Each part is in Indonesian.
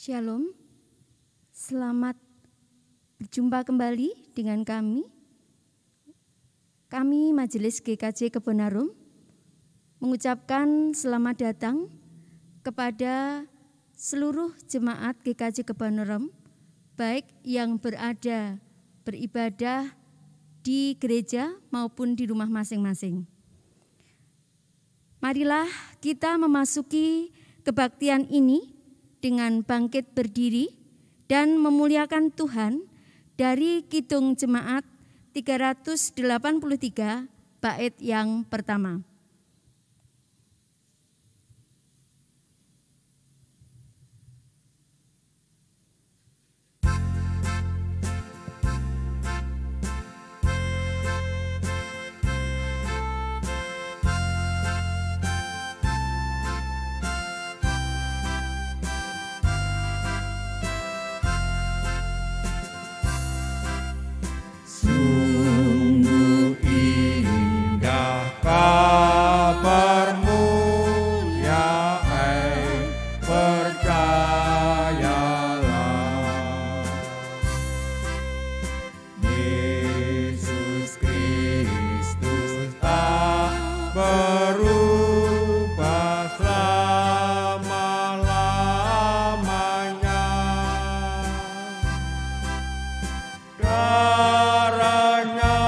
Shalom, selamat berjumpa kembali dengan kami. Kami Majelis GKJ Kebonarum mengucapkan selamat datang kepada seluruh jemaat GKJ Kebonarum, baik yang beribadah di gereja maupun di rumah masing-masing. Marilah kita memasuki kebaktian ini dengan bangkit berdiri dan memuliakan Tuhan dari Kidung Jemaat 383 bait yang pertama. Sungguh indah kabarmu, ya percayalah. Yesus Kristus tak berubah selama-lamanya. Darahnya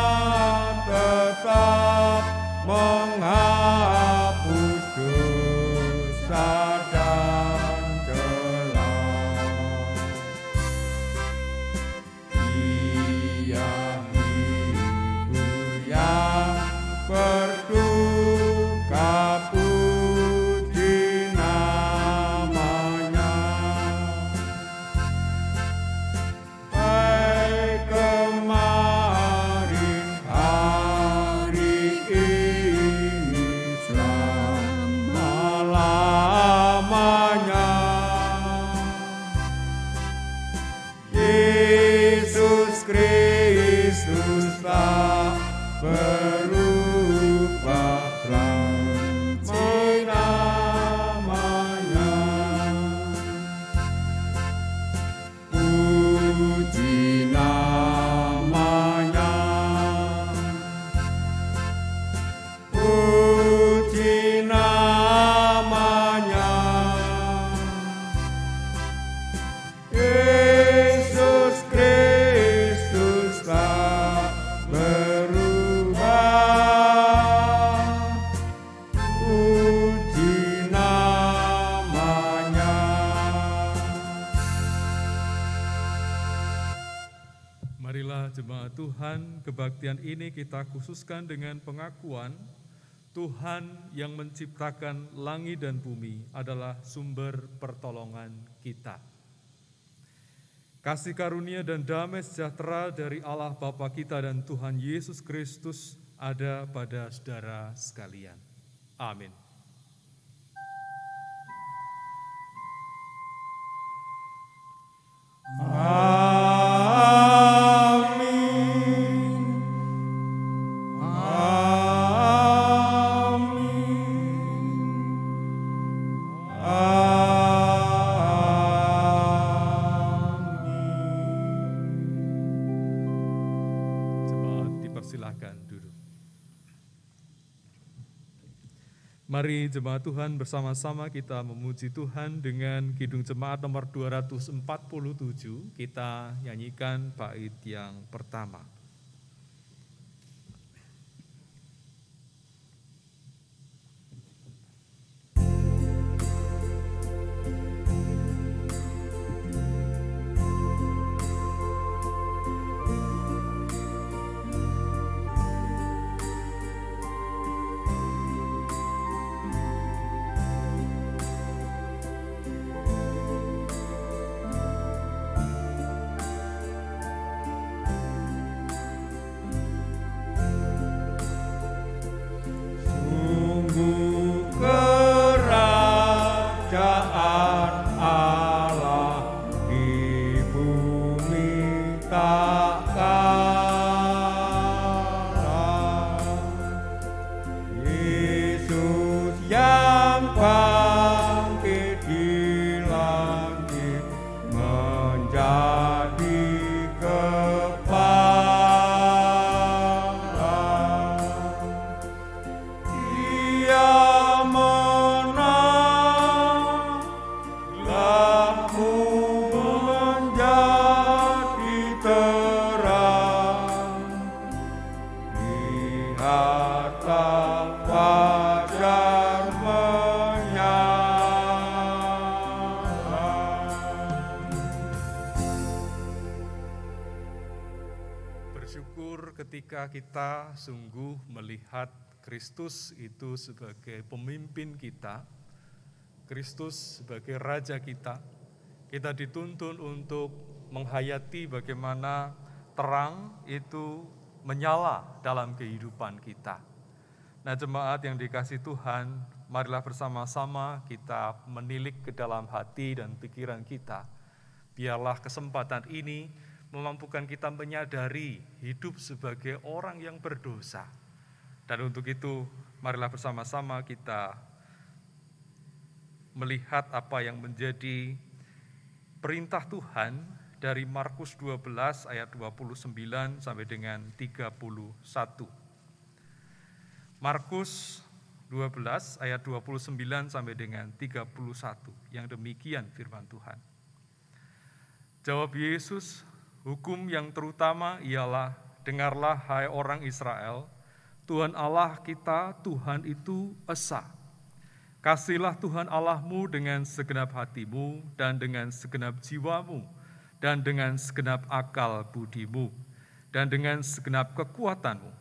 tetap menghapus dosa dan celah. Dia hibur yang berduka, puji namanya. Baik kemarin, hari ini, selama-lamanya. Yesus Kristus tak berubah selama-lamanya. Puji namanya, puji namanya. Yesus Kristus tak berubah, puji namanya. Marilah jemaat Tuhan, kebaktian ini kita khususkan dengan pengakuan Tuhan yang menciptakan langit dan bumi adalah sumber pertolongan kita. Kasih karunia dan damai sejahtera dari Allah Bapa kita dan Tuhan Yesus Kristus ada pada saudara sekalian. Amin. Amin. Jemaat dipersilakan duduk. Mari jemaat Tuhan bersama-sama kita memuji Tuhan dengan Kidung Jemaat nomor 247. Kita nyanyikan bait yang pertama. Sungguh kerajaan Allah di bumi tak kalah. Yesus yang bangkit di langit bersyukur ketika kita sungguh melihat Kristus itu sebagai pemimpin kita, Kristus sebagai Raja kita. Kita dituntun untuk menghayati bagaimana terang itu menyala dalam kehidupan kita. Nah, jemaat yang dikasihi Tuhan, marilah bersama-sama kita menilik ke dalam hati dan pikiran kita. Biarlah kesempatan ini memampukan kita menyadari hidup sebagai orang yang berdosa. Dan untuk itu, marilah bersama-sama kita melihat apa yang menjadi perintah Tuhan dari Markus 12 ayat 29 sampai dengan 31. Markus 12 ayat 29 sampai dengan 31. Yang demikian firman Tuhan. Jawab Yesus, hukum yang terutama ialah, dengarlah hai orang Israel, Tuhan Allah kita, Tuhan itu esa. Kasihlah Tuhan Allahmu dengan segenap hatimu dan dengan segenap jiwamu dan dengan segenap akal budimu dan dengan segenap kekuatanmu.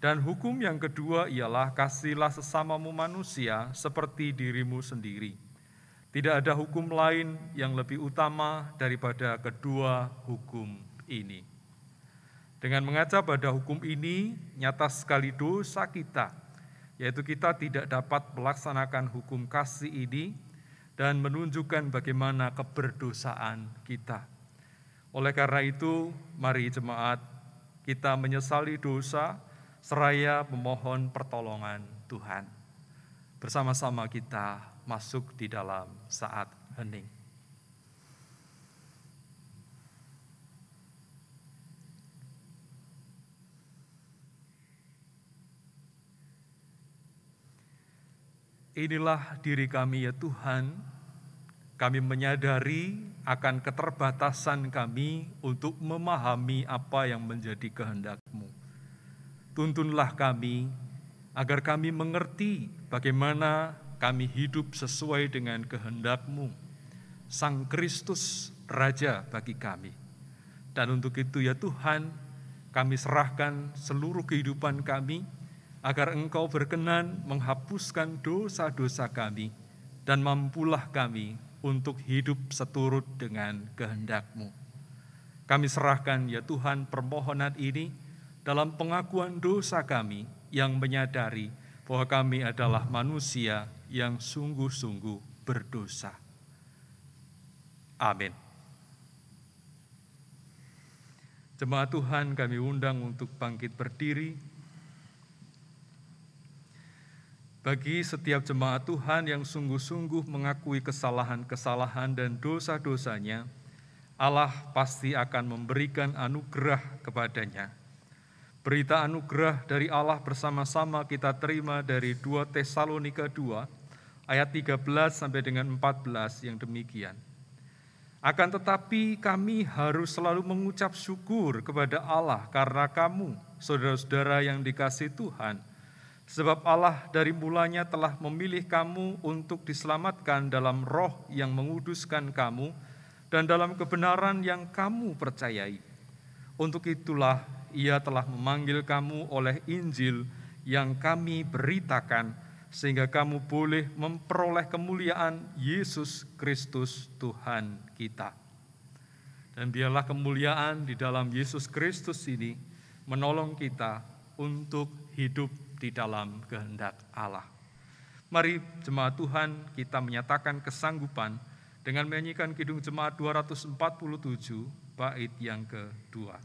Dan hukum yang kedua ialah kasihlah sesamamu manusia seperti dirimu sendiri. Tidak ada hukum lain yang lebih utama daripada kedua hukum ini. Dengan mengaca pada hukum ini, nyata sekali dosa kita, yaitu kita tidak dapat melaksanakan hukum kasih ini dan menunjukkan bagaimana keberdosaan kita. Oleh karena itu, mari jemaat, kita menyesali dosa seraya memohon pertolongan Tuhan. Bersama-sama kita masuk di dalam saat hening. Inilah diri kami ya Tuhan, kami menyadari akan keterbatasan kami untuk memahami apa yang menjadi kehendak-Mu. Tuntunlah kami agar kami mengerti bagaimana kami hidup sesuai dengan kehendak-Mu, Sang Kristus Raja bagi kami. Dan untuk itu ya Tuhan, kami serahkan seluruh kehidupan kami, agar Engkau berkenan menghapuskan dosa-dosa kami, dan mampulah kami untuk hidup seturut dengan kehendak-Mu. Kami serahkan ya Tuhan permohonan ini dalam pengakuan dosa kami yang menyadari bahwa kami adalah manusia yang sungguh-sungguh berdosa. Amin. Jemaat Tuhan, kami undang untuk bangkit berdiri. Bagi setiap jemaat Tuhan yang sungguh-sungguh mengakui kesalahan-kesalahan dan dosa-dosanya, Allah pasti akan memberikan anugerah kepadanya. Berita anugerah dari Allah bersama-sama kita terima dari 2 Tesalonika 2 ayat 13 sampai dengan 14 yang demikian. Akan tetapi kami harus selalu mengucap syukur kepada Allah karena kamu, saudara-saudara yang dikasihi Tuhan, sebab Allah dari mulanya telah memilih kamu untuk diselamatkan dalam roh yang menguduskan kamu dan dalam kebenaran yang kamu percayai. Untuk itulah Ia telah memanggil kamu oleh Injil yang kami beritakan, sehingga kamu boleh memperoleh kemuliaan Yesus Kristus Tuhan kita. Dan biarlah kemuliaan di dalam Yesus Kristus ini menolong kita untuk hidup di dalam kehendak Allah. Mari jemaat Tuhan kita menyatakan kesanggupan dengan menyanyikan Kidung Jemaat 247 bait yang kedua.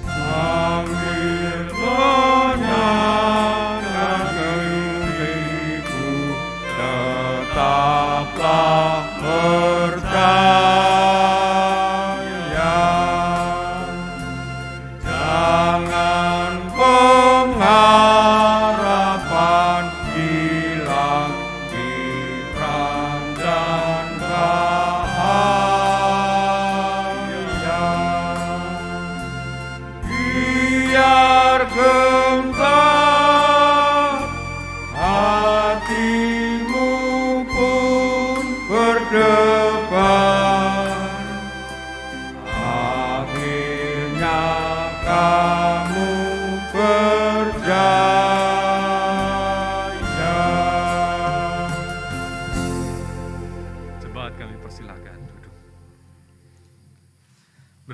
Sambil menyambut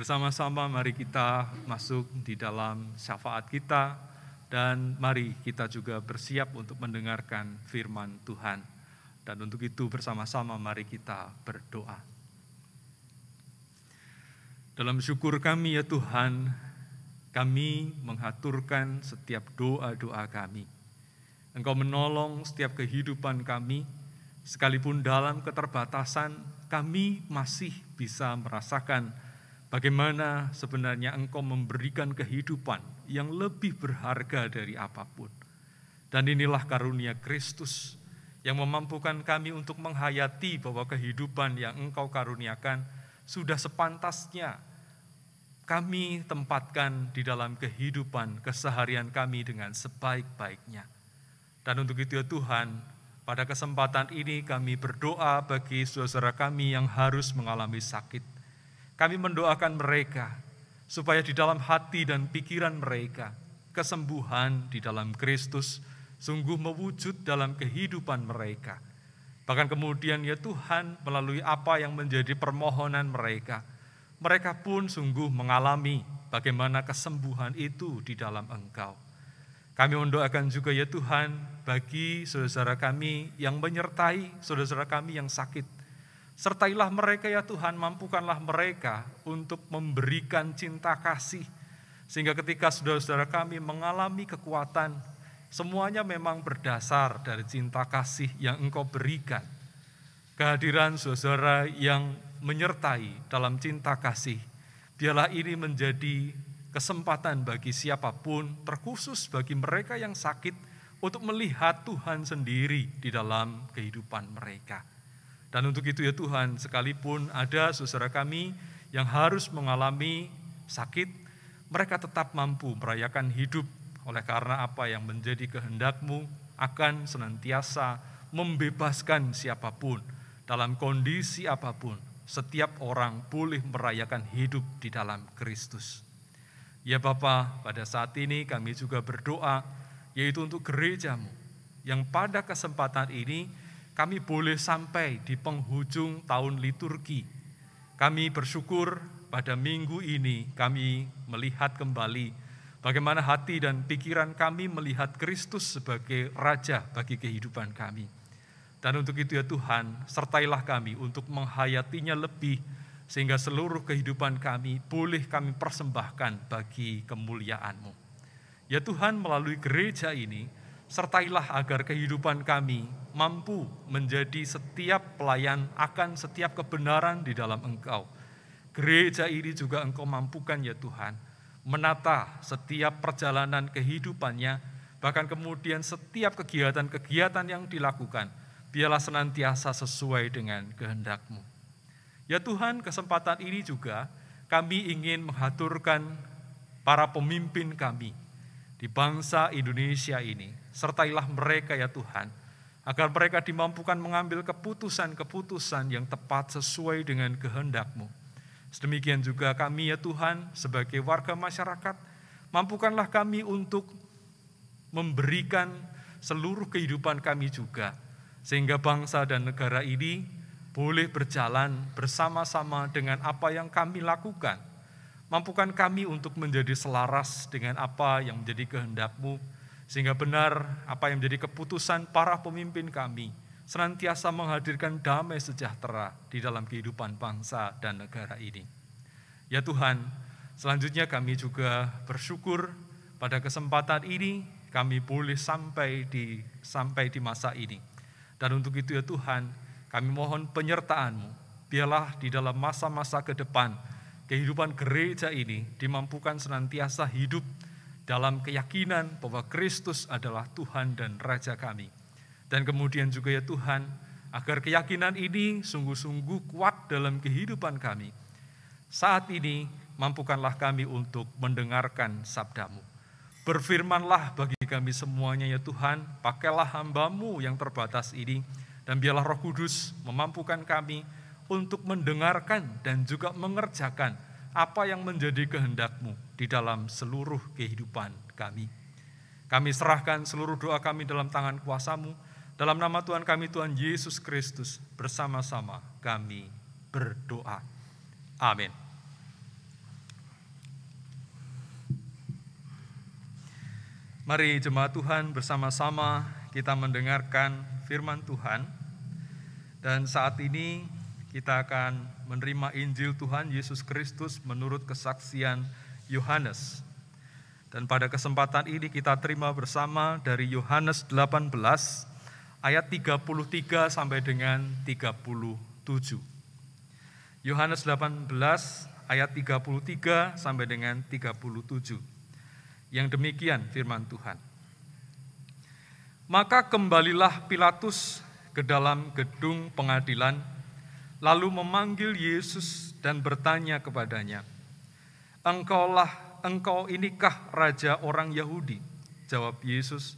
Bersama-sama mari kita masuk di dalam syafaat kita dan mari kita juga bersiap untuk mendengarkan firman Tuhan. Dan untuk itu bersama-sama mari kita berdoa. Dalam syukur kami ya Tuhan, kami menghaturkan setiap doa-doa kami. Engkau menolong setiap kehidupan kami, sekalipun dalam keterbatasan kami masih bisa merasakan bagaimana sebenarnya Engkau memberikan kehidupan yang lebih berharga dari apapun. Dan inilah karunia Kristus yang memampukan kami untuk menghayati bahwa kehidupan yang Engkau karuniakan sudah sepantasnya kami tempatkan di dalam kehidupan keseharian kami dengan sebaik-baiknya. Dan untuk itu ya Tuhan, pada kesempatan ini kami berdoa bagi saudara kami yang harus mengalami sakit. Kami mendoakan mereka supaya di dalam hati dan pikiran mereka kesembuhan di dalam Kristus sungguh mewujud dalam kehidupan mereka. Bahkan kemudian ya Tuhan melalui apa yang menjadi permohonan mereka, mereka pun sungguh mengalami bagaimana kesembuhan itu di dalam Engkau. Kami mendoakan juga ya Tuhan bagi saudara kami yang menyertai saudara kami yang sakit. Sertailah mereka ya Tuhan, mampukanlah mereka untuk memberikan cinta kasih. Sehingga ketika saudara-saudara kami mengalami kekuatan, semuanya memang berdasar dari cinta kasih yang Engkau berikan. Kehadiran saudara yang menyertai dalam cinta kasih, biarlah ini menjadi kesempatan bagi siapapun, terkhusus bagi mereka yang sakit, untuk melihat Tuhan sendiri di dalam kehidupan mereka. Dan untuk itu ya Tuhan, sekalipun ada saudara kami yang harus mengalami sakit, mereka tetap mampu merayakan hidup oleh karena apa yang menjadi kehendak-Mu akan senantiasa membebaskan siapapun dalam kondisi apapun. Setiap orang boleh merayakan hidup di dalam Kristus. Ya Bapa, pada saat ini kami juga berdoa, yaitu untuk gereja-Mu, yang pada kesempatan ini kami boleh sampai di penghujung tahun liturgi. Kami bersyukur pada minggu ini kami melihat kembali bagaimana hati dan pikiran kami melihat Kristus sebagai Raja bagi kehidupan kami. Dan untuk itu ya Tuhan, sertailah kami untuk menghayatinya lebih, sehingga seluruh kehidupan kami boleh kami persembahkan bagi kemuliaan-Mu. Ya Tuhan, melalui gereja ini, sertailah agar kehidupan kami mampu menjadi setiap pelayan akan setiap kebenaran di dalam Engkau. Gereja ini juga Engkau mampukan ya Tuhan, menata setiap perjalanan kehidupannya, bahkan kemudian setiap kegiatan-kegiatan yang dilakukan, biarlah senantiasa sesuai dengan kehendak-Mu. Ya Tuhan, kesempatan ini juga kami ingin menghaturkan para pemimpin kami di bangsa Indonesia ini. Sertailah mereka ya Tuhan, agar mereka dimampukan mengambil keputusan-keputusan yang tepat sesuai dengan kehendak-Mu. Sedemikian juga kami ya Tuhan, sebagai warga masyarakat, mampukanlah kami untuk memberikan seluruh kehidupan kami juga, sehingga bangsa dan negara ini boleh berjalan bersama-sama dengan apa yang kami lakukan. Mampukan kami untuk menjadi selaras dengan apa yang menjadi kehendak-Mu, sehingga benar apa yang menjadi keputusan para pemimpin kami senantiasa menghadirkan damai sejahtera di dalam kehidupan bangsa dan negara ini. Ya Tuhan, selanjutnya kami juga bersyukur pada kesempatan ini kami boleh sampai di masa ini. Dan untuk itu ya Tuhan, kami mohon penyertaan-Mu, biarlah di dalam masa-masa ke depan kehidupan gereja ini dimampukan senantiasa hidup dalam keyakinan bahwa Kristus adalah Tuhan dan Raja kami. Dan kemudian juga ya Tuhan, agar keyakinan ini sungguh-sungguh kuat dalam kehidupan kami. Saat ini, mampukanlah kami untuk mendengarkan sabda-Mu. Berfirmanlah bagi kami semuanya ya Tuhan, pakailah hamba-Mu yang terbatas ini, dan biarlah Roh Kudus memampukan kami untuk mendengarkan dan juga mengerjakan apa yang menjadi kehendak-Mu di dalam seluruh kehidupan kami. Kami serahkan seluruh doa kami dalam tangan kuasa-Mu, dalam nama Tuhan kami, Tuhan Yesus Kristus, bersama-sama kami berdoa. Amin. Mari jemaat Tuhan bersama-sama kita mendengarkan firman Tuhan. Dan saat ini kita akan menerima Injil Tuhan Yesus Kristus menurut kesaksian Yohanes. Dan pada kesempatan ini kita terima bersama dari Yohanes 18 ayat 33 sampai dengan 37. Yohanes 18 ayat 33 sampai dengan 37. Yang demikian firman Tuhan. Maka kembalilah Pilatus ke dalam gedung pengadilan, lalu memanggil Yesus dan bertanya kepadanya, Engkau inikah raja orang Yahudi? Jawab Yesus,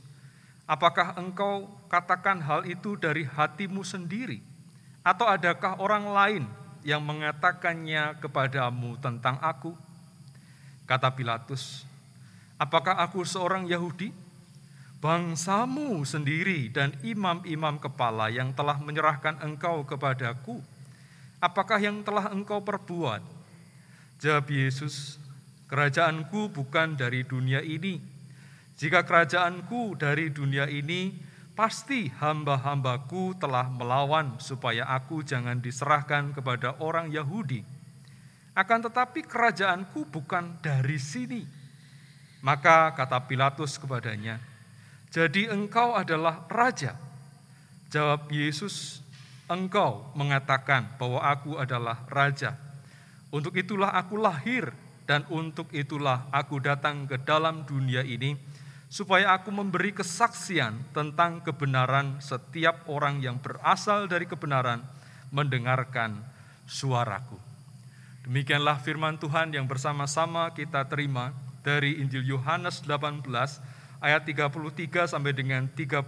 apakah engkau katakan hal itu dari hatimu sendiri? Atau adakah orang lain yang mengatakannya kepadamu tentang aku? Kata Pilatus, apakah aku seorang Yahudi? Bangsamu sendiri dan imam-imam kepala yang telah menyerahkan engkau kepadaku. Apakah yang telah engkau perbuat? Jawab Yesus, kerajaanku bukan dari dunia ini. Jika kerajaanku dari dunia ini, pasti hamba-hambaku telah melawan supaya aku jangan diserahkan kepada orang Yahudi. Akan tetapi kerajaanku bukan dari sini. Maka kata Pilatus kepadanya, jadi engkau adalah raja? Jawab Yesus, engkau mengatakan bahwa aku adalah raja. Untuk itulah aku lahir dan untuk itulah aku datang ke dalam dunia ini, supaya aku memberi kesaksian tentang kebenaran. Setiap orang yang berasal dari kebenaran mendengarkan suaraku. Demikianlah firman Tuhan yang bersama-sama kita terima dari Injil Yohanes 18 ayat 33 sampai dengan 37.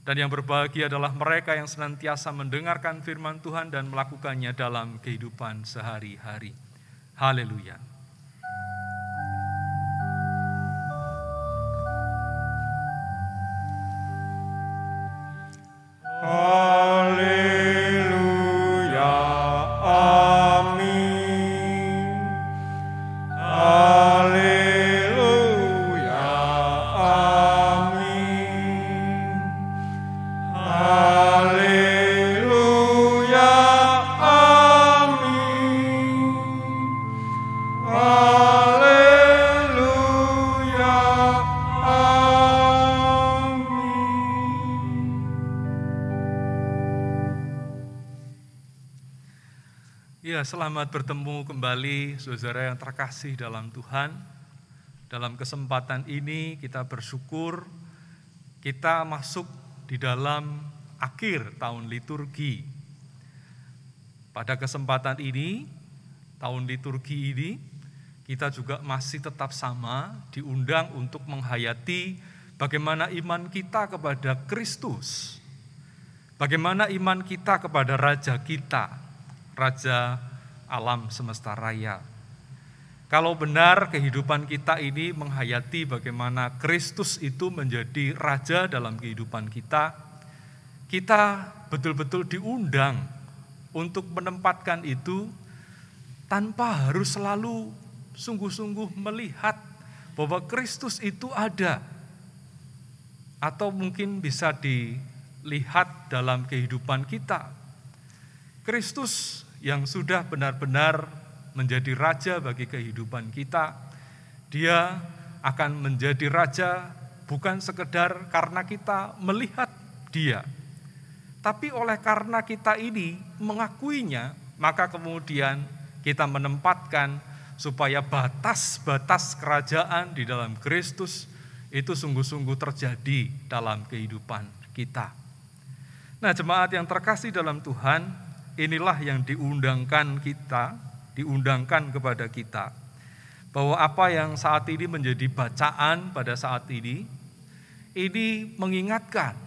Dan yang berbahagia adalah mereka yang senantiasa mendengarkan firman Tuhan dan melakukannya dalam kehidupan sehari-hari. Haleluya. Haleluya, amin. Haleluya, amin. Haleluya, amin. Haleluya, amin. Ya, selamat bertemu kembali saudara yang terkasih dalam Tuhan. Dalam kesempatan ini kita bersyukur kita masuk di dalam akhir tahun liturgi. Pada kesempatan ini, tahun liturgi ini, kita juga masih tetap sama diundang untuk menghayati bagaimana iman kita kepada Kristus. Bagaimana iman kita kepada Raja kita, Raja alam semesta raya. Kalau benar kehidupan kita ini menghayati bagaimana Kristus itu menjadi Raja dalam kehidupan kita, kita betul-betul diundang untuk menempatkan itu tanpa harus selalu sungguh-sungguh melihat bahwa Kristus itu ada. Atau mungkin bisa dilihat dalam kehidupan kita. Kristus yang sudah benar-benar menjadi Raja bagi kehidupan kita, Dia akan menjadi Raja bukan sekedar karena kita melihat Dia, tapi oleh karena kita ini mengakuinya, maka kemudian kita menempatkan supaya batas-batas kerajaan di dalam Kristus itu sungguh-sungguh terjadi dalam kehidupan kita. Nah, jemaat yang terkasih dalam Tuhan, inilah yang diundangkan kepada kita, bahwa apa yang saat ini menjadi bacaan pada saat ini mengingatkan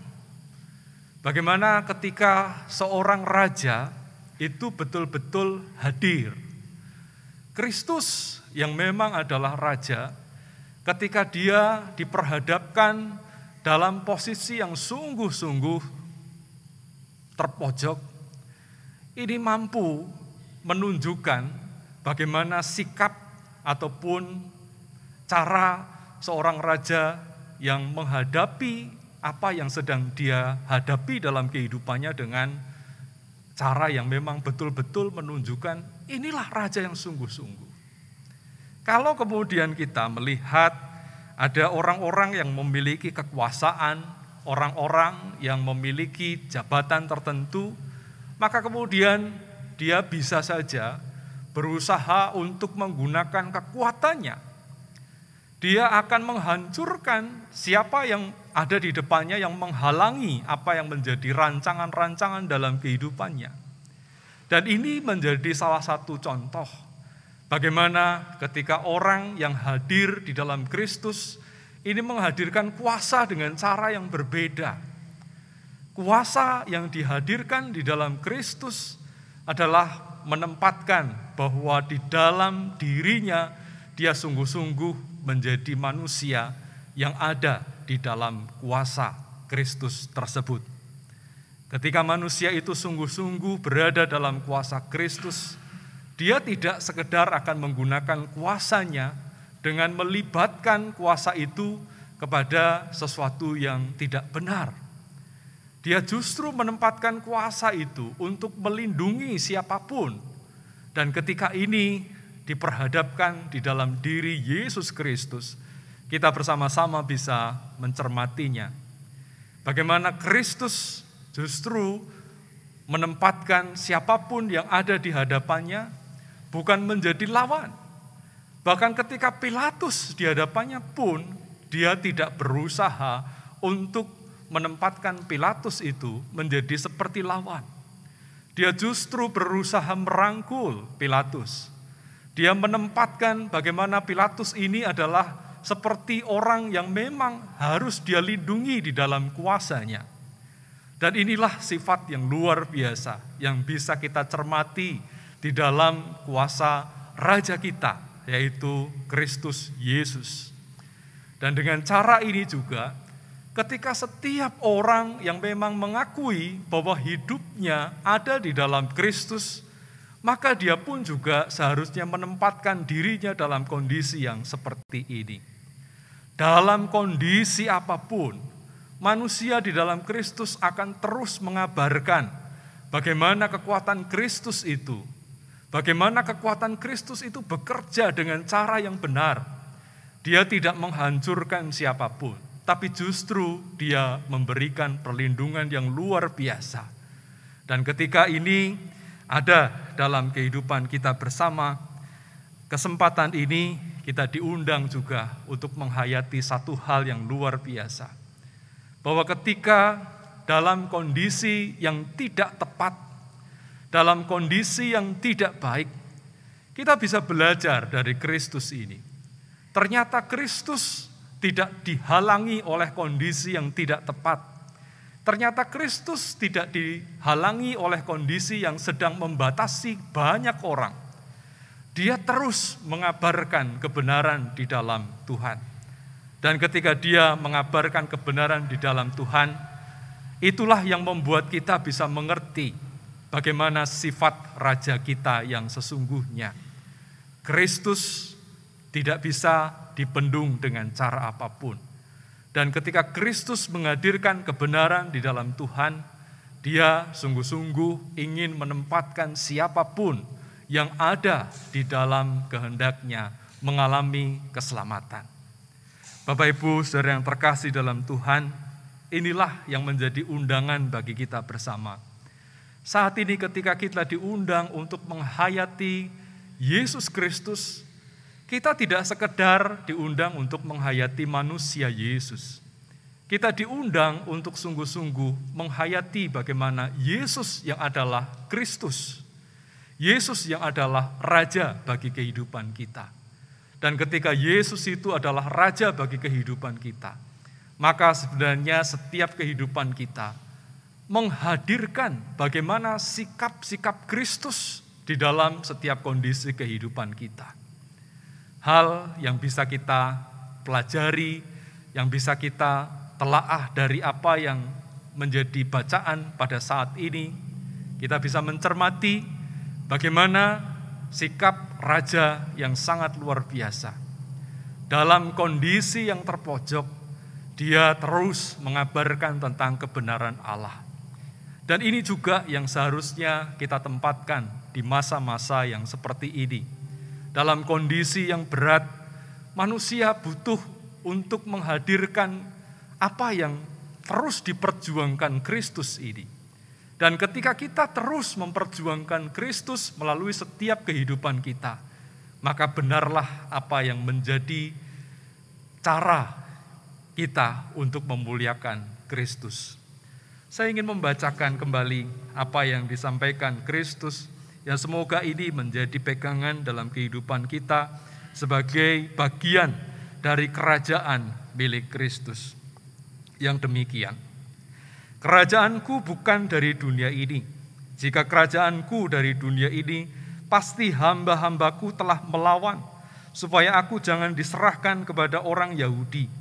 bagaimana ketika seorang raja itu betul-betul hadir. Kristus yang memang adalah raja, ketika dia diperhadapkan dalam posisi yang sungguh-sungguh terpojok, ini mampu menunjukkan bagaimana sikap ataupun cara seorang raja yang menghadapi apa yang sedang dia hadapi dalam kehidupannya dengan cara yang memang betul-betul menunjukkan inilah raja yang sungguh-sungguh. Kalau kemudian kita melihat ada orang-orang yang memiliki kekuasaan, orang-orang yang memiliki jabatan tertentu, maka kemudian dia bisa saja berusaha untuk menggunakan kekuatannya. Dia akan menghancurkan siapa yang ada di depannya yang menghalangi apa yang menjadi rancangan-rancangan dalam kehidupannya. Dan ini menjadi salah satu contoh bagaimana ketika orang yang hadir di dalam Kristus ini menghadirkan kuasa dengan cara yang berbeda. Kuasa yang dihadirkan di dalam Kristus adalah menempatkan bahwa di dalam dirinya dia sungguh-sungguh menjadi manusia yang ada di dalam kuasa Kristus tersebut. Ketika manusia itu sungguh-sungguh berada dalam kuasa Kristus, dia tidak sekedar akan menggunakan kuasanya dengan melibatkan kuasa itu kepada sesuatu yang tidak benar. Dia justru menempatkan kuasa itu untuk melindungi siapapun. Dan ketika ini diperhadapkan di dalam diri Yesus Kristus, kita bersama-sama bisa mencermatinya. Bagaimana Kristus justru menempatkan siapapun yang ada di hadapannya bukan menjadi lawan. Bahkan ketika Pilatus di hadapannya pun, dia tidak berusaha untuk menempatkan Pilatus itu menjadi seperti lawan. Dia justru berusaha merangkul Pilatus. Dia menempatkan bagaimana Pilatus ini adalah seperti orang yang memang harus dia lindungi di dalam kuasanya. Dan inilah sifat yang luar biasa yang bisa kita cermati di dalam kuasa Raja kita, yaitu Kristus Yesus. Dan dengan cara ini juga, ketika setiap orang yang memang mengakui bahwa hidupnya ada di dalam Kristus, maka dia pun juga seharusnya menempatkan dirinya dalam kondisi yang seperti ini. Dalam kondisi apapun, manusia di dalam Kristus akan terus mengabarkan bagaimana kekuatan Kristus itu, bagaimana kekuatan Kristus itu bekerja dengan cara yang benar. Dia tidak menghancurkan siapapun, tapi justru dia memberikan perlindungan yang luar biasa. Dan ketika ini ada dalam kehidupan kita bersama, kesempatan ini kita diundang juga untuk menghayati satu hal yang luar biasa. Bahwa ketika dalam kondisi yang tidak tepat, dalam kondisi yang tidak baik, kita bisa belajar dari Kristus ini. Ternyata Kristus tidak dihalangi oleh kondisi yang tidak tepat. Ternyata Kristus tidak dihalangi oleh kondisi yang sedang membatasi banyak orang. Dia terus mengabarkan kebenaran di dalam Tuhan. Dan ketika dia mengabarkan kebenaran di dalam Tuhan, itulah yang membuat kita bisa mengerti bagaimana sifat Raja kita yang sesungguhnya. Kristus tidak bisa dibendung dengan cara apapun. Dan ketika Kristus menghadirkan kebenaran di dalam Tuhan, dia sungguh-sungguh ingin menempatkan siapapun yang ada di dalam kehendaknya mengalami keselamatan. Bapak Ibu saudara yang terkasih dalam Tuhan, inilah yang menjadi undangan bagi kita bersama. Saat ini ketika kita diundang untuk menghayati Yesus Kristus, kita tidak sekedar diundang untuk menghayati manusia Yesus. Kita diundang untuk sungguh-sungguh menghayati bagaimana Yesus yang adalah Kristus. Yesus yang adalah Raja bagi kehidupan kita. Dan ketika Yesus itu adalah Raja bagi kehidupan kita, maka sebenarnya setiap kehidupan kita menghadirkan bagaimana sikap-sikap Kristus di dalam setiap kondisi kehidupan kita. Hal yang bisa kita pelajari, yang bisa kita telaah dari apa yang menjadi bacaan pada saat ini, kita bisa mencermati bagaimana sikap Raja yang sangat luar biasa. Dalam kondisi yang terpojok, Dia terus mengabarkan tentang kebenaran Allah. Dan ini juga yang seharusnya kita tempatkan di masa-masa yang seperti ini. Dalam kondisi yang berat, manusia butuh untuk menghadirkan apa yang terus diperjuangkan Kristus ini. Dan ketika kita terus memperjuangkan Kristus melalui setiap kehidupan kita, maka benarlah apa yang menjadi cara kita untuk memuliakan Kristus. Saya ingin membacakan kembali apa yang disampaikan Kristus, yang semoga ini menjadi pegangan dalam kehidupan kita sebagai bagian dari kerajaan milik Kristus. Yang demikian, kerajaanku bukan dari dunia ini. Jika kerajaanku dari dunia ini, pasti hamba-hambaku telah melawan, supaya aku jangan diserahkan kepada orang Yahudi.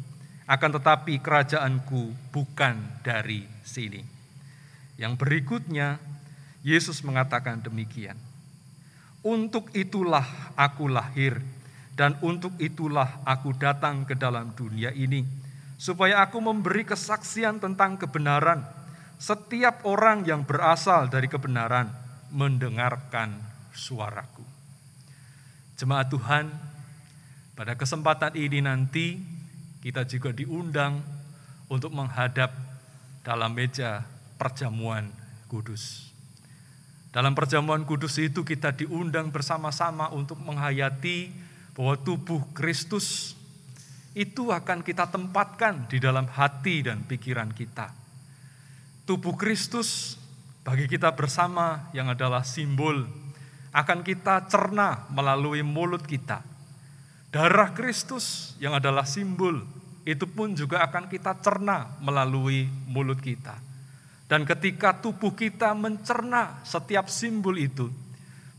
Akan tetapi kerajaanku bukan dari sini. Yang berikutnya, Yesus mengatakan demikian. Untuk itulah aku lahir, dan untuk itulah aku datang ke dalam dunia ini, supaya aku memberi kesaksian tentang kebenaran. Setiap orang yang berasal dari kebenaran mendengarkan suaraku. Jemaat Tuhan, pada kesempatan ini nanti kita juga diundang untuk menghadap dalam meja perjamuan kudus. Dalam perjamuan kudus itu kita diundang bersama-sama untuk menghayati bahwa tubuh Kristus itu akan kita tempatkan di dalam hati dan pikiran kita. Tubuh Kristus bagi kita bersama yang adalah simbol akan kita cerna melalui mulut kita. Darah Kristus yang adalah simbol, itu pun juga akan kita cerna melalui mulut kita. Dan ketika tubuh kita mencerna setiap simbol itu,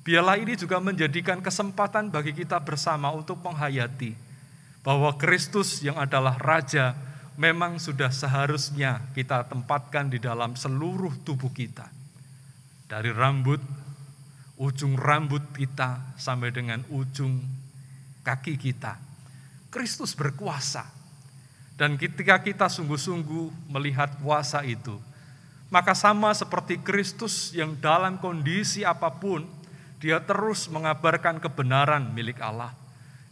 biarlah ini juga menjadikan kesempatan bagi kita bersama untuk menghayati bahwa Kristus yang adalah Raja memang sudah seharusnya kita tempatkan di dalam seluruh tubuh kita. Dari ujung rambut kita sampai dengan ujung kaki kita, Kristus berkuasa. Dan ketika kita sungguh-sungguh melihat kuasa itu, maka sama seperti Kristus yang dalam kondisi apapun, dia terus mengabarkan kebenaran milik Allah.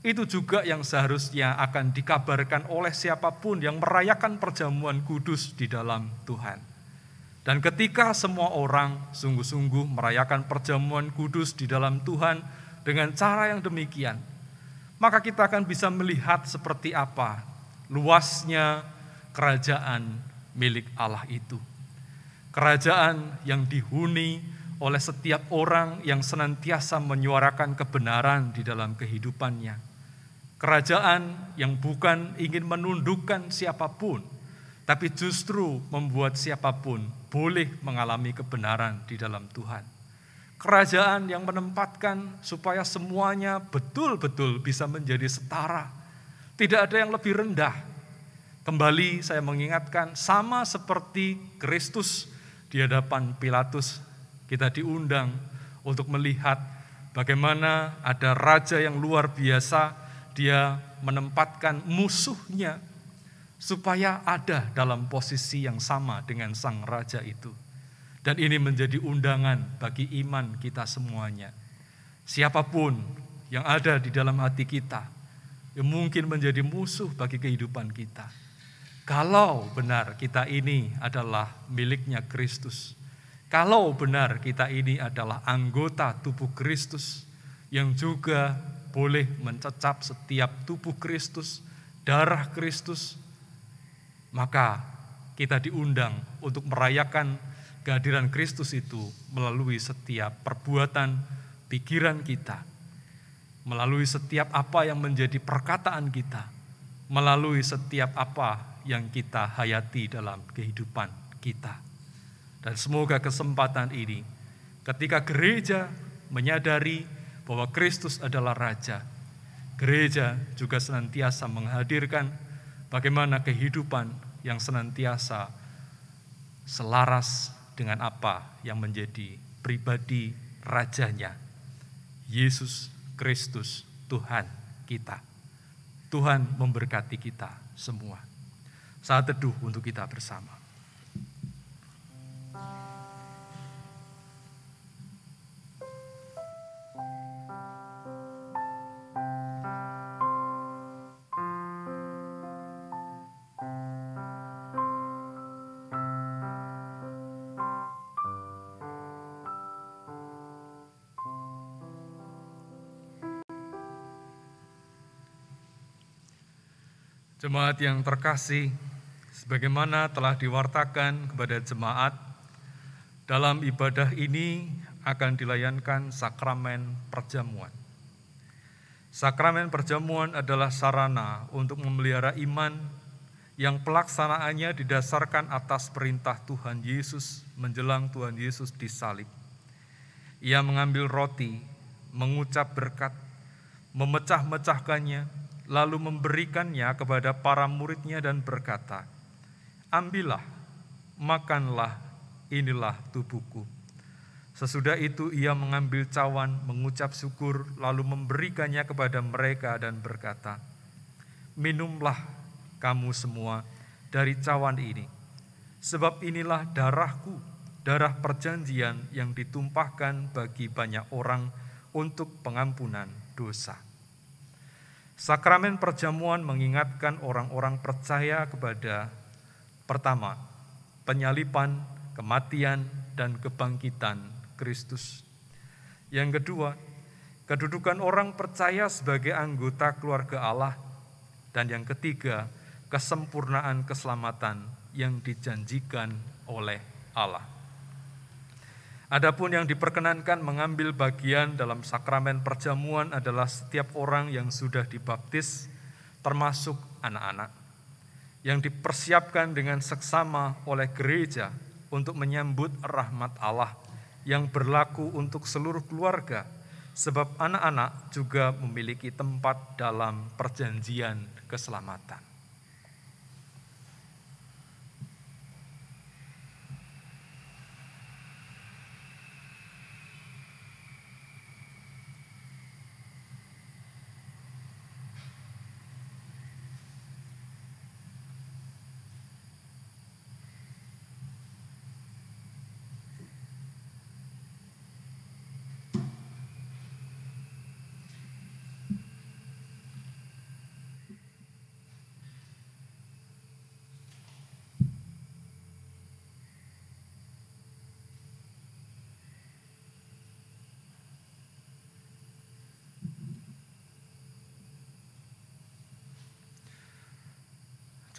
Itu juga yang seharusnya akan dikabarkan oleh siapapun yang merayakan perjamuan kudus di dalam Tuhan. Dan ketika semua orang sungguh-sungguh merayakan perjamuan kudus di dalam Tuhan dengan cara yang demikian, maka kita akan bisa melihat seperti apa luasnya kerajaan milik Allah itu. Kerajaan yang dihuni oleh setiap orang yang senantiasa menyuarakan kebenaran di dalam kehidupannya. Kerajaan yang bukan ingin menundukkan siapapun, tapi justru membuat siapapun boleh mengalami kebenaran di dalam Tuhan. Kerajaan yang menempatkan supaya semuanya betul-betul bisa menjadi setara. Tidak ada yang lebih rendah. Kembali saya mengingatkan, sama seperti Kristus di hadapan Pilatus, kita diundang untuk melihat bagaimana ada raja yang luar biasa, dia menempatkan musuhnya supaya ada dalam posisi yang sama dengan sang raja itu. Dan ini menjadi undangan bagi iman kita semuanya. Siapapun yang ada di dalam hati kita, yang mungkin menjadi musuh bagi kehidupan kita. Kalau benar kita ini adalah miliknya Kristus, kalau benar kita ini adalah anggota tubuh Kristus, yang juga boleh mencecap setiap tubuh Kristus, darah Kristus, maka kita diundang untuk merayakan kehadiran Kristus itu melalui setiap perbuatan, pikiran kita, melalui setiap apa yang menjadi perkataan kita, melalui setiap apa yang kita hayati dalam kehidupan kita. Dan semoga kesempatan ini, ketika gereja menyadari bahwa Kristus adalah Raja, gereja juga senantiasa menghadirkan bagaimana kehidupan yang senantiasa selaras dengan apa yang menjadi pribadi rajanya, Yesus Kristus Tuhan kita. Tuhan memberkati kita semua. Saat teduh untuk kita bersama. Jemaat yang terkasih, sebagaimana telah diwartakan kepada jemaat, dalam ibadah ini akan dilayankan sakramen perjamuan. Sakramen perjamuan adalah sarana untuk memelihara iman yang pelaksanaannya didasarkan atas perintah Tuhan Yesus menjelang Tuhan Yesus disalib. Ia mengambil roti, mengucap berkat, memecah-mecahkannya, lalu memberikannya kepada para muridnya dan berkata, "Ambillah, makanlah, inilah tubuhku." Sesudah itu ia mengambil cawan, mengucap syukur, lalu memberikannya kepada mereka dan berkata, "Minumlah kamu semua dari cawan ini, sebab inilah darahku, darah perjanjian yang ditumpahkan bagi banyak orang untuk pengampunan dosa." Sakramen perjamuan mengingatkan orang-orang percaya kepada pertama, penyaliban, kematian, dan kebangkitan Kristus. Yang kedua, kedudukan orang percaya sebagai anggota keluarga Allah. Dan yang ketiga, kesempurnaan keselamatan yang dijanjikan oleh Allah. Adapun yang diperkenankan mengambil bagian dalam sakramen perjamuan adalah setiap orang yang sudah dibaptis, termasuk anak-anak, yang dipersiapkan dengan seksama oleh gereja untuk menyambut rahmat Allah yang berlaku untuk seluruh keluarga, sebab anak-anak juga memiliki tempat dalam perjanjian keselamatan.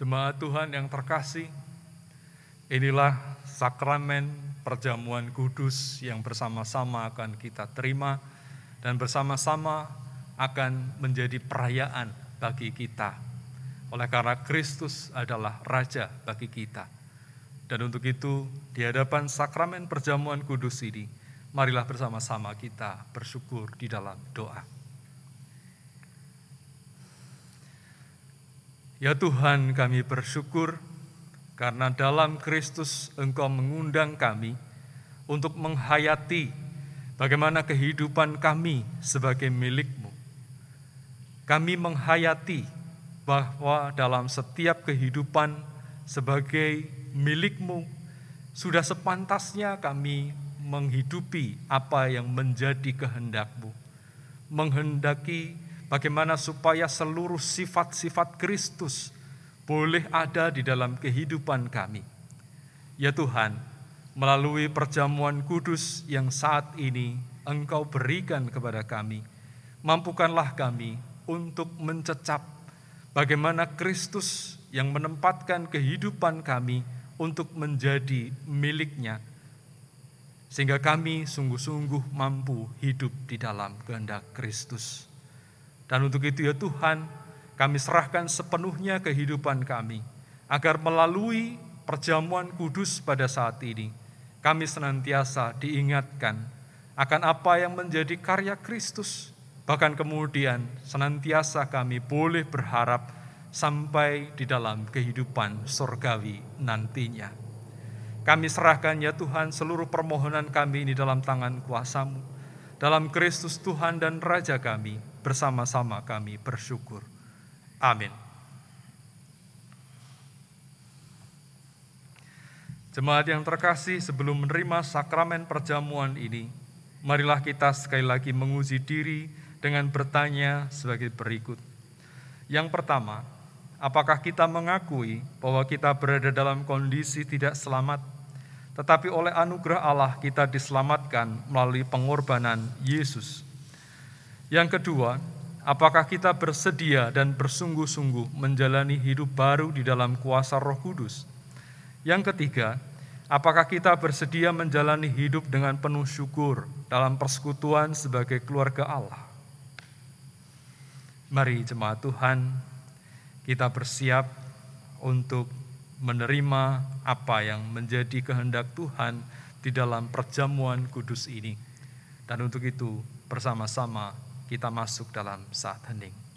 Jemaat Tuhan yang terkasih, inilah sakramen perjamuan kudus yang bersama-sama akan kita terima dan bersama-sama akan menjadi perayaan bagi kita. Oleh karena Kristus adalah Raja bagi kita. Dan untuk itu, di hadapan sakramen perjamuan kudus ini, marilah bersama-sama kita bersyukur di dalam doa. Ya Tuhan, kami bersyukur karena dalam Kristus Engkau mengundang kami untuk menghayati bagaimana kehidupan kami sebagai milik-Mu. Kami menghayati bahwa dalam setiap kehidupan sebagai milik-Mu, sudah sepantasnya kami menghidupi apa yang menjadi kehendak-Mu. Menghendaki bagaimana supaya seluruh sifat-sifat Kristus boleh ada di dalam kehidupan kami. Ya Tuhan, melalui perjamuan kudus yang saat ini Engkau berikan kepada kami, mampukanlah kami untuk mencecap bagaimana Kristus yang menempatkan kehidupan kami untuk menjadi milik-Nya, sehingga kami sungguh-sungguh mampu hidup di dalam kehendak Kristus. Dan untuk itu ya Tuhan, kami serahkan sepenuhnya kehidupan kami, agar melalui perjamuan kudus pada saat ini, kami senantiasa diingatkan akan apa yang menjadi karya Kristus, bahkan kemudian senantiasa kami boleh berharap sampai di dalam kehidupan surgawi nantinya. Kami serahkan ya Tuhan seluruh permohonan kami ini dalam tangan kuasa-Mu, dalam Kristus Tuhan dan Raja kami. Bersama-sama kami bersyukur. Amin. Jemaat yang terkasih, sebelum menerima sakramen perjamuan ini, marilah kita sekali lagi menguji diri dengan bertanya sebagai berikut. Yang pertama, apakah kita mengakui bahwa kita berada dalam kondisi tidak selamat, tetapi oleh anugerah Allah kita diselamatkan melalui pengorbanan Yesus? Yang kedua, apakah kita bersedia dan bersungguh-sungguh menjalani hidup baru di dalam kuasa Roh Kudus? Yang ketiga, apakah kita bersedia menjalani hidup dengan penuh syukur dalam persekutuan sebagai keluarga Allah? Mari jemaat Tuhan, kita bersiap untuk menerima apa yang menjadi kehendak Tuhan di dalam perjamuan kudus ini. Dan untuk itu bersama-sama kita masuk dalam saat hening.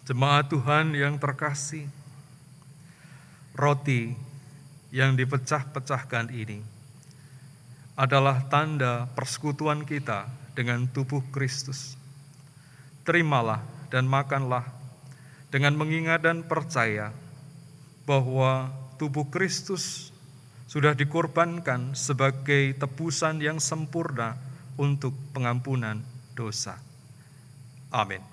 Jemaat Tuhan yang terkasih, roti yang dipecah-pecahkan ini adalah tanda persekutuan kita dengan tubuh Kristus. Terimalah dan makanlah dengan mengingat dan percaya bahwa tubuh Kristus sudah dikorbankan sebagai tebusan yang sempurna untuk pengampunan dosa. Amin.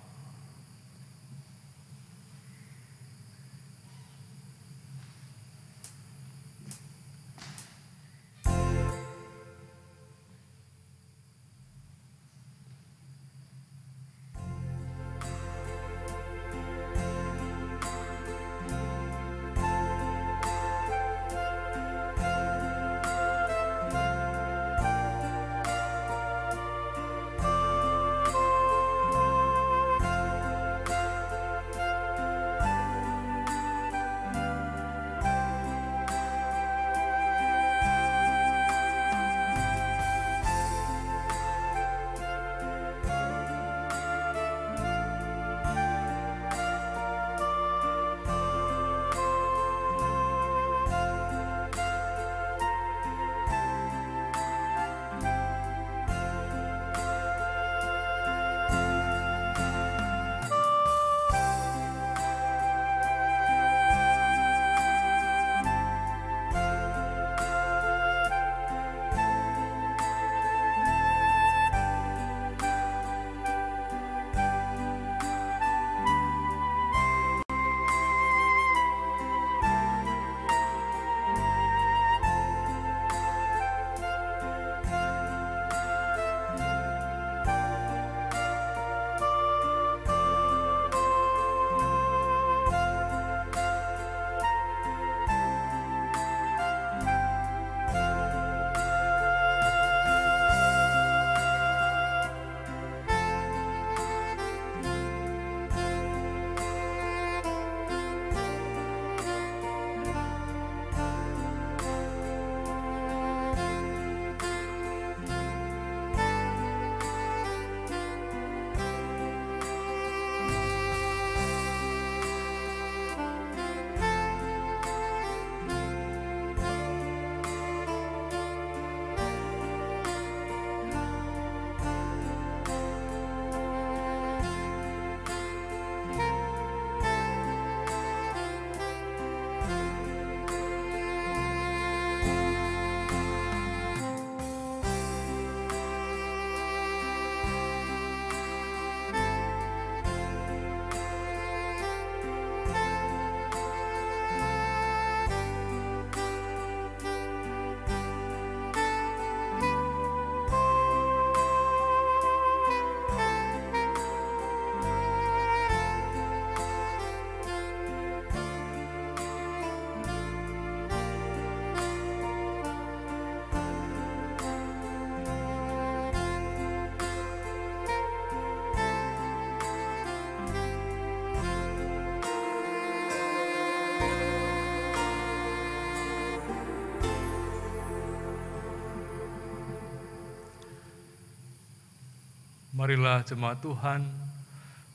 Marilah jemaat Tuhan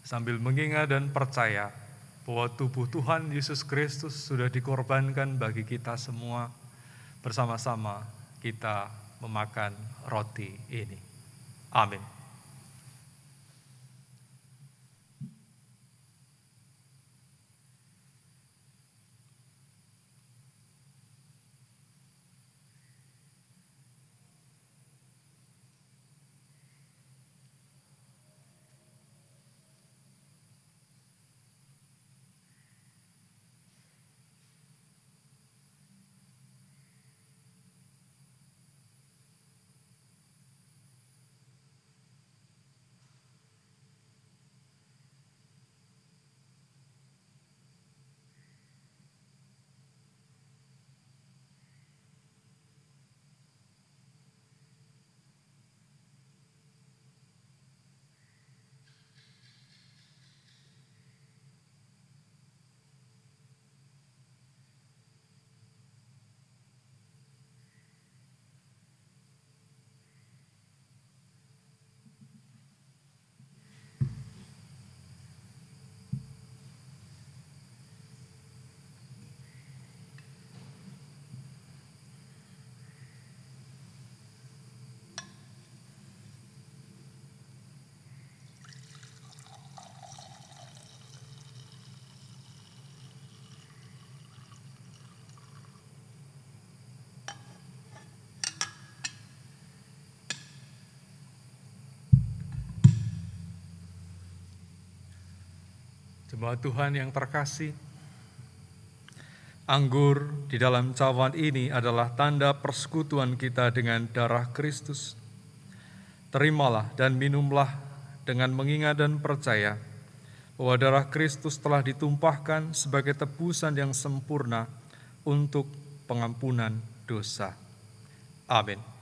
sambil mengingat dan percaya bahwa tubuh Tuhan Yesus Kristus sudah dikorbankan bagi kita semua, bersama-sama kita memakan roti ini. Amin. Jemaat Tuhan yang terkasih, anggur di dalam cawan ini adalah tanda persekutuan kita dengan darah Kristus. Terimalah dan minumlah dengan mengingat dan percaya bahwa darah Kristus telah ditumpahkan sebagai tebusan yang sempurna untuk pengampunan dosa. Amin.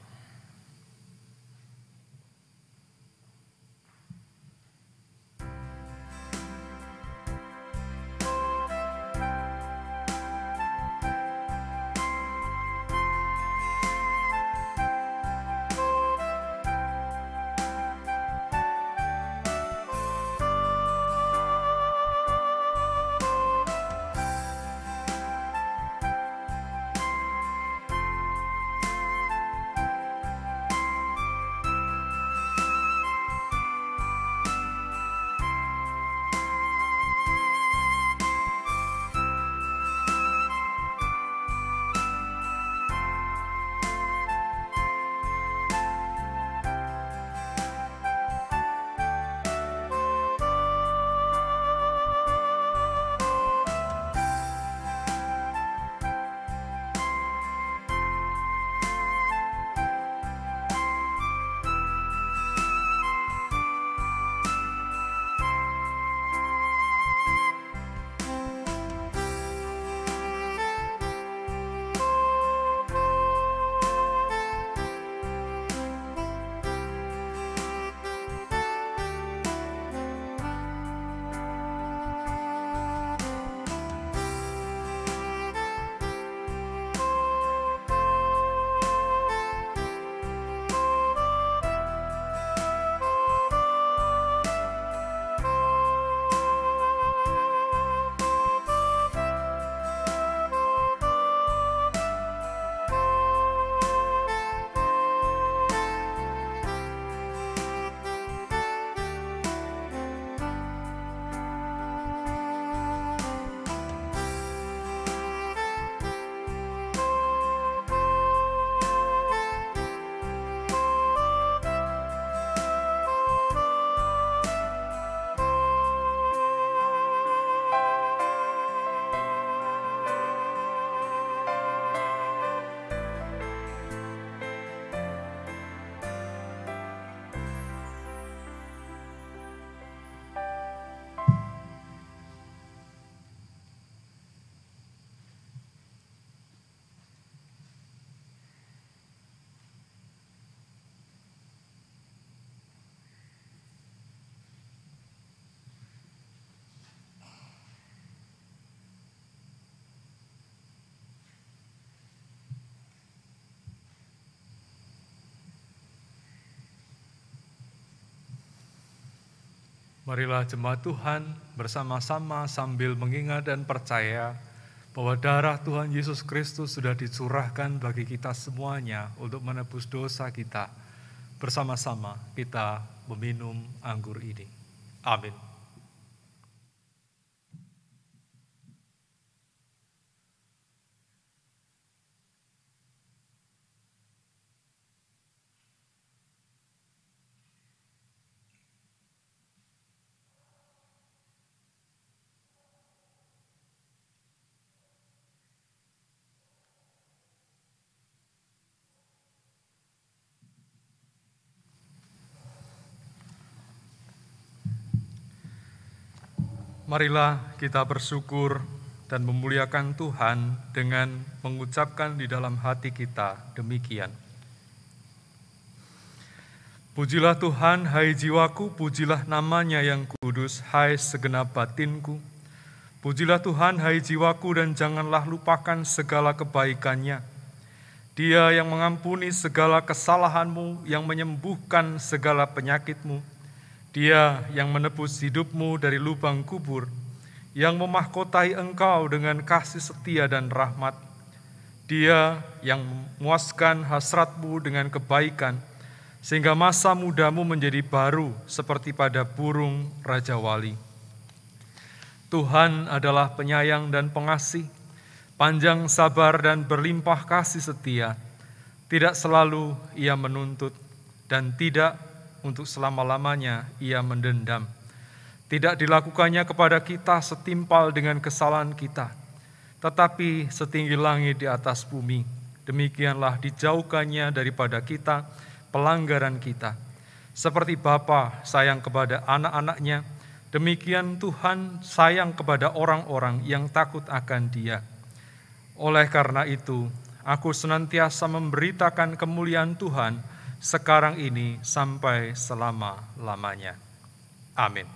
Marilah jemaat Tuhan bersama-sama sambil mengingat dan percaya bahwa darah Tuhan Yesus Kristus sudah dicurahkan bagi kita semuanya untuk menebus dosa kita. Bersama-sama kita meminum anggur ini. Amin. Marilah kita bersyukur dan memuliakan Tuhan dengan mengucapkan di dalam hati kita demikian. Pujilah Tuhan, hai jiwaku, pujilah namanya yang kudus, hai segenap batinku. Pujilah Tuhan, hai jiwaku, dan janganlah lupakan segala kebaikannya. Dia yang mengampuni segala kesalahanmu, yang menyembuhkan segala penyakitmu. Dia yang menebus hidupmu dari lubang kubur, yang memahkotai engkau dengan kasih setia dan rahmat. Dia yang memuaskan hasratmu dengan kebaikan, sehingga masa mudamu menjadi baru seperti pada burung Raja Wali. Tuhan adalah penyayang dan pengasih, panjang sabar dan berlimpah kasih setia. Tidak selalu ia menuntut, dan tidak untuk selama-lamanya ia mendendam. Tidak dilakukannya kepada kita setimpal dengan kesalahan kita, tetapi setinggi langit di atas bumi. Demikianlah dijauhkannya daripada kita pelanggaran kita. Seperti Bapa sayang kepada anak-anaknya, demikian Tuhan sayang kepada orang-orang yang takut akan Dia. Oleh karena itu, aku senantiasa memberitakan kemuliaan Tuhan sekarang ini sampai selama-lamanya. Amin.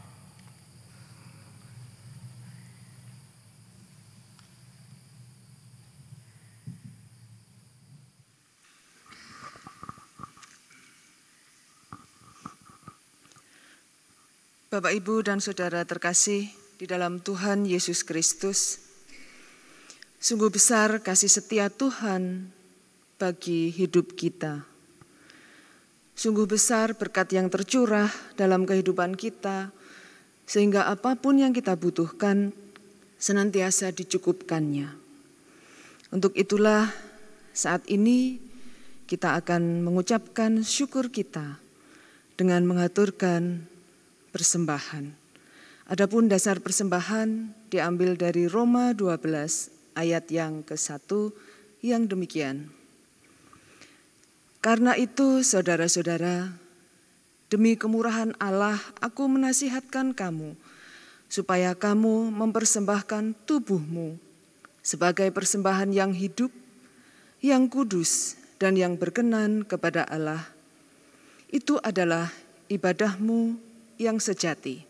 Bapak, Ibu, dan Saudara terkasih di dalam Tuhan Yesus Kristus, sungguh besar kasih setia Tuhan bagi hidup kita. Sungguh besar berkat yang tercurah dalam kehidupan kita, sehingga apapun yang kita butuhkan senantiasa dicukupkannya. Untuk itulah saat ini kita akan mengucapkan syukur kita dengan mengaturkan persembahan. Adapun dasar persembahan diambil dari Roma 12 ayat yang ke-1 yang demikian. Karena itu, saudara-saudara, demi kemurahan Allah, aku menasihatkan kamu, supaya kamu mempersembahkan tubuhmu sebagai persembahan yang hidup, yang kudus, dan yang berkenan kepada Allah. Itu adalah ibadahmu yang sejati.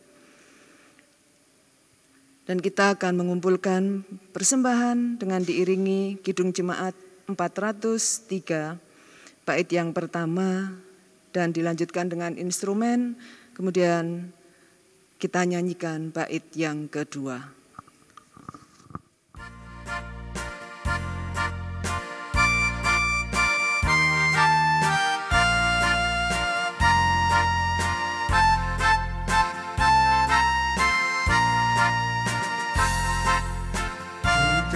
Dan kita akan mengumpulkan persembahan dengan diiringi Kidung Jemaat 403, bait yang pertama, dan dilanjutkan dengan instrumen, kemudian kita nyanyikan bait yang kedua.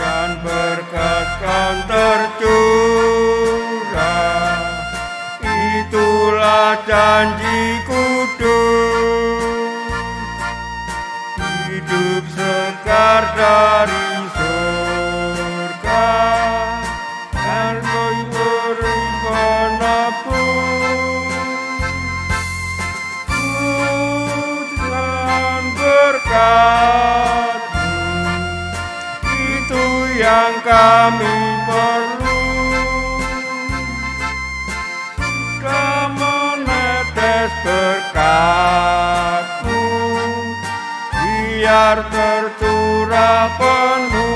Hujan berkat kan tercurah, itulah janji kudus. Hidup sekar dari surga, dan memberi penebus. Hujan berkat-Mu, itu yang kami perlu. Sudah menetes berkat-Mu, biar tercurah penuh.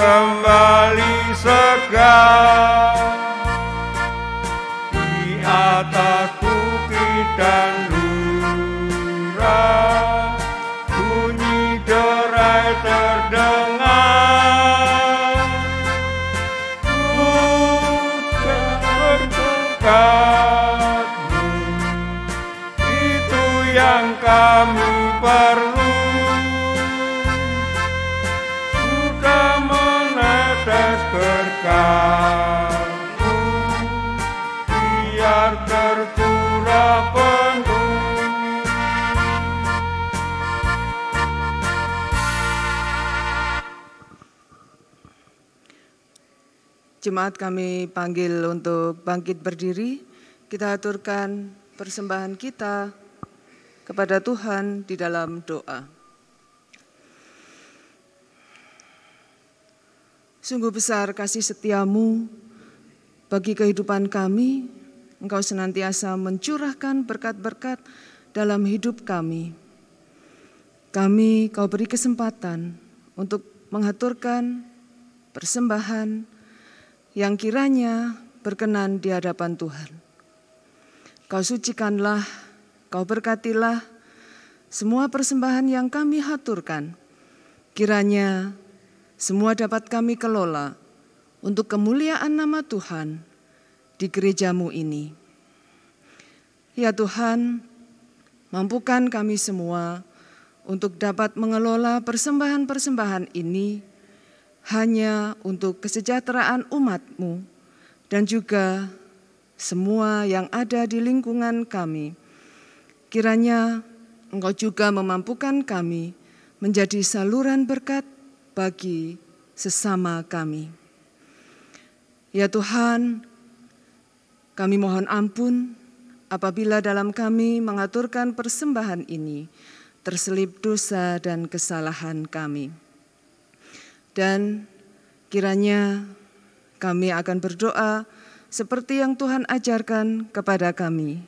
kembali segar di atas bukit dan lurah, bunyi derai terdengar, putar berkatmu, itu yang kami perlu. Sudah menetes berkat-Mu, biar tercurah penuh. Jemaat kami panggil untuk bangkit berdiri. Kita aturkan persembahan kita kepada Tuhan di dalam doa. Sungguh besar kasih setiamu bagi kehidupan kami. Engkau senantiasa mencurahkan berkat-berkat dalam hidup kami. Kau beri kesempatan untuk menghaturkan persembahan yang kiranya berkenan di hadapan Tuhan. Kau sucikanlah, Kau berkatilah semua persembahan yang kami haturkan. Kiranya semua dapat kami kelola untuk kemuliaan nama Tuhan di gereja-Mu ini. Ya Tuhan, mampukan kami semua untuk dapat mengelola persembahan-persembahan ini hanya untuk kesejahteraan umat-Mu dan juga semua yang ada di lingkungan kami. Kiranya Engkau juga memampukan kami menjadi saluran berkat bagi sesama kami. Ya Tuhan, kami mohon ampun apabila dalam kami mengaturkan persembahan ini terselip dosa dan kesalahan kami. Dan kiranya kami akan berdoa seperti yang Tuhan ajarkan kepada kami.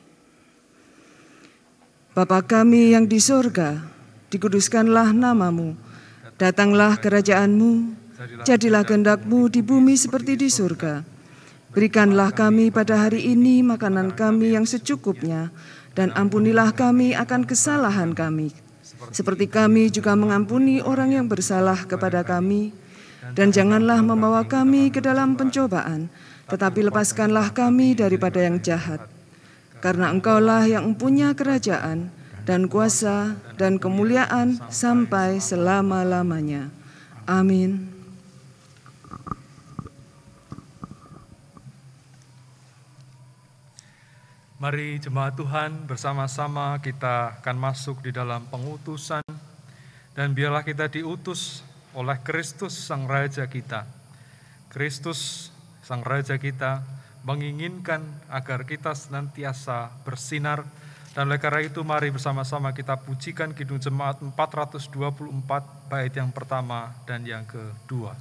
Bapa kami yang di surga, dikuduskanlah nama-Mu, datanglah kerajaan-Mu, jadilah kehendak-Mu di bumi seperti di surga. Berikanlah kami pada hari ini makanan kami yang secukupnya, dan ampunilah kami akan kesalahan kami, seperti kami juga mengampuni orang yang bersalah kepada kami. Dan janganlah membawa kami ke dalam pencobaan, tetapi lepaskanlah kami daripada yang jahat. Karena Engkaulah yang mempunyai kerajaan dan kuasa dan kemuliaan sampai selama-lamanya. Amin. Mari jemaat Tuhan, bersama-sama kita akan masuk di dalam pengutusan, dan biarlah kita diutus oleh Kristus Sang Raja kita. Kristus Sang Raja kita menginginkan agar kita senantiasa bersinar, dan oleh karena itu mari bersama-sama kita pujikan Kidung Jemaat 424 bait yang pertama dan yang kedua.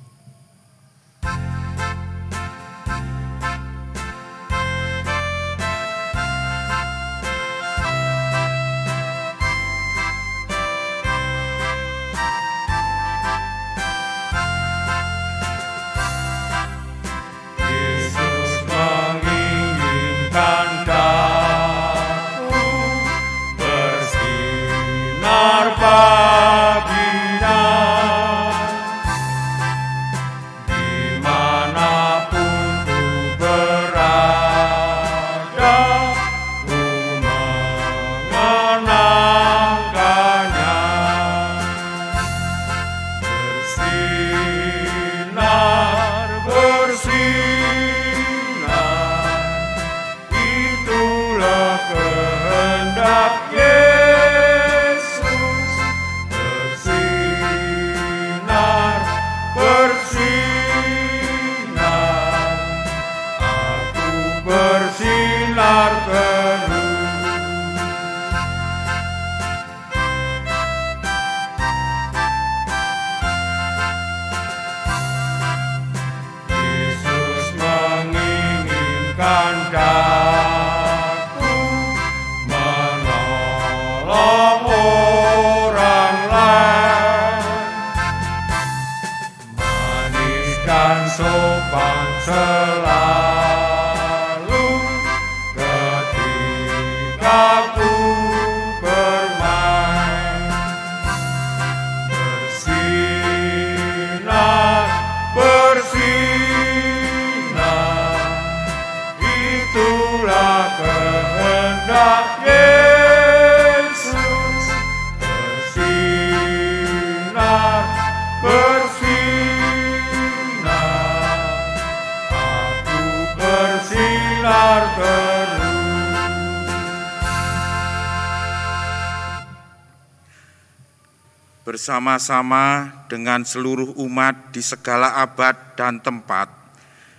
bersama-sama dengan seluruh umat di segala abad dan tempat,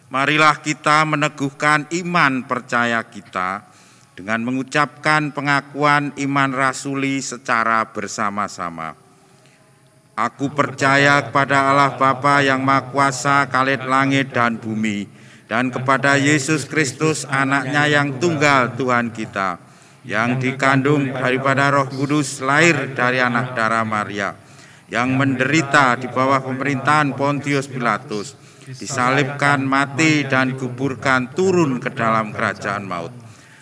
marilah kita meneguhkan iman percaya kita dengan mengucapkan pengakuan iman rasuli secara bersama-sama. Aku percaya kepada Allah Bapa yang Maha Kuasa, Khalid langit dan bumi, dan kepada Yesus Kristus, Anaknya yang tunggal Tuhan kita, yang dikandung daripada Roh Kudus, lahir dari anak darah Maria, yang menderita di bawah pemerintahan Pontius Pilatus, disalibkan, mati, dan dikuburkan, turun ke dalam kerajaan maut.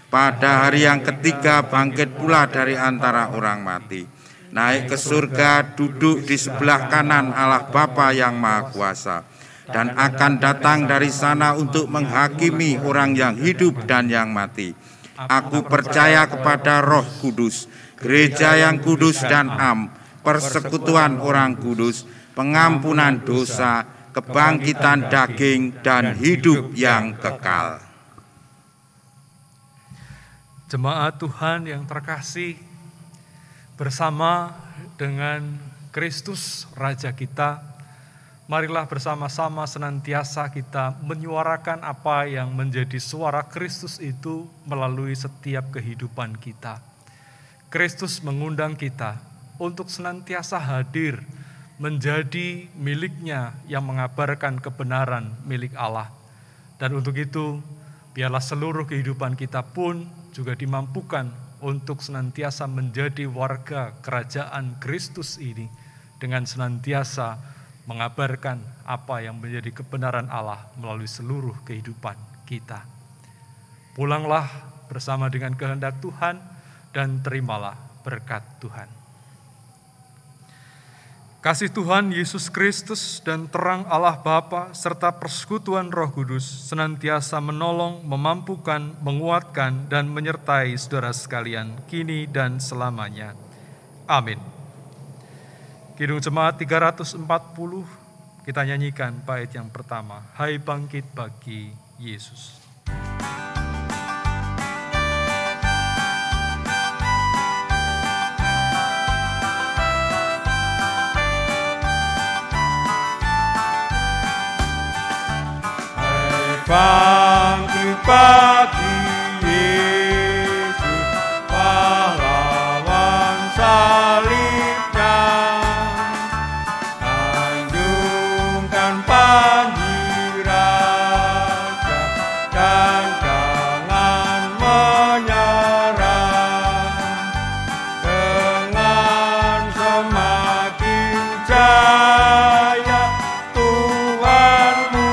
Pada hari yang ketiga bangkit pula dari antara orang mati, naik ke surga, duduk di sebelah kanan Allah Bapa yang Maha Kuasa, dan akan datang dari sana untuk menghakimi orang yang hidup dan yang mati. Aku percaya kepada Roh Kudus, gereja yang kudus dan am, persekutuan orang kudus, pengampunan dosa, kebangkitan daging, dan hidup yang kekal. Jemaat Tuhan yang terkasih, bersama dengan Kristus Raja kita, marilah bersama-sama senantiasa kita menyuarakan apa yang menjadi suara Kristus itu melalui setiap kehidupan kita. Kristus mengundang kita untuk senantiasa hadir menjadi miliknya yang mengabarkan kebenaran milik Allah. Dan untuk itu, biarlah seluruh kehidupan kita pun juga dimampukan untuk senantiasa menjadi warga kerajaan Kristus ini dengan senantiasa mengabarkan apa yang menjadi kebenaran Allah melalui seluruh kehidupan kita. Pulanglah bersama dengan kehendak Tuhan dan terimalah berkat Tuhan. Kasih Tuhan Yesus Kristus dan terang Allah Bapa serta persekutuan Roh Kudus senantiasa menolong, memampukan, menguatkan, dan menyertai saudara sekalian kini dan selamanya. Amin. Kidung Jemaat 340, kita nyanyikan bait yang pertama, Hai bangkit bagi Yesus. Bangkit bagi Yesus, pahlawan salibnya, anjungkan panji raja dan jangan menyerah, dengan semakin jaya Tuhanmu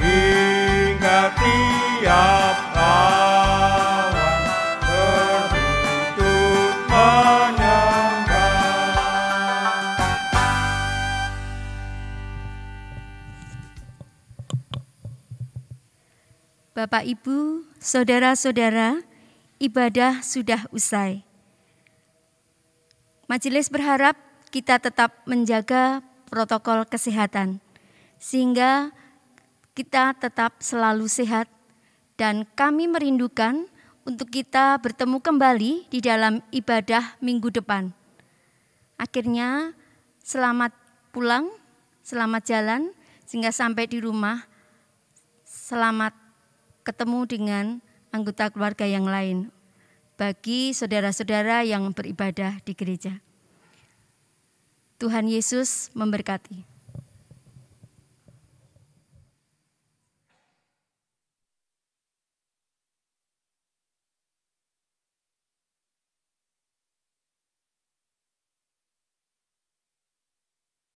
sehingga tiap lawan berlutut menyembah. Bapak, Ibu, saudara-saudara, ibadah sudah usai. Majelis berharap kita tetap menjaga protokol kesehatan, sehingga kita tetap selalu sehat, dan kami merindukan untuk kita bertemu kembali di dalam ibadah minggu depan. Akhirnya, selamat pulang, selamat jalan, sehingga sampai di rumah, selamat ketemu dengan anggota keluarga yang lain, bagi saudara-saudara yang beribadah di gereja. Tuhan Yesus memberkati.